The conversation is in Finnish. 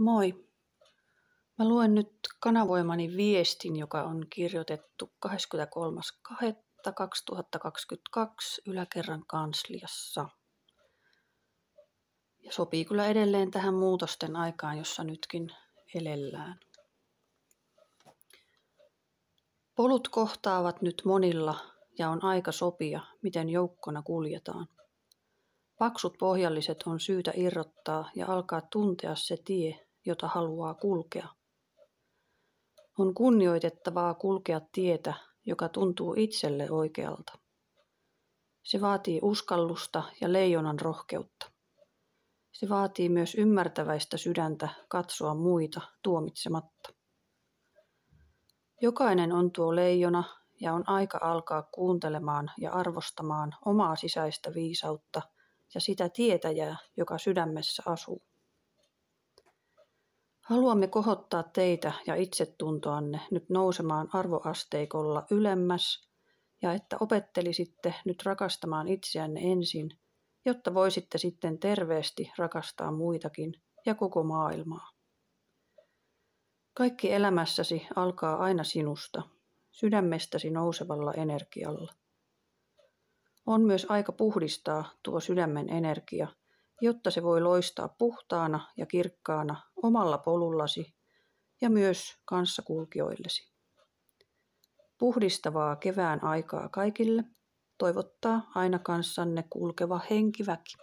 Moi. Mä luen nyt kanavoimani viestin, joka on kirjoitettu 23.2.2022 yläkerran kansliassa. Ja sopii kyllä edelleen tähän muutosten aikaan, jossa nytkin elellään. Polut kohtaavat nyt monilla ja on aika sopia, miten joukkona kuljetaan. Paksut pohjalliset on syytä irrottaa ja alkaa tuntea se tie, jota haluaa kulkea. On kunnioitettavaa kulkea tietä, joka tuntuu itselle oikealta. Se vaatii uskallusta ja leijonan rohkeutta. Se vaatii myös ymmärtäväistä sydäntä katsoa muita tuomitsematta. Jokainen on tuo leijona ja on aika alkaa kuuntelemaan ja arvostamaan omaa sisäistä viisautta ja sitä tietäjää, joka sydämessä asuu. Haluamme kohottaa teitä ja itsetuntoanne nyt nousemaan arvoasteikolla ylemmäs ja että opettelisitte nyt rakastamaan itseänne ensin, jotta voisitte sitten terveesti rakastaa muitakin ja koko maailmaa. Kaikki elämässäsi alkaa aina sinusta, sydämestäsi nousevalla energialla. On myös aika puhdistaa tuo sydämen energia, jotta se voi loistaa puhtaana ja kirkkaana omalla polullasi ja myös kanssakulkijoillesi. Puhdistavaa kevään aikaa kaikille toivottaa aina kanssanne kulkeva henkiväki.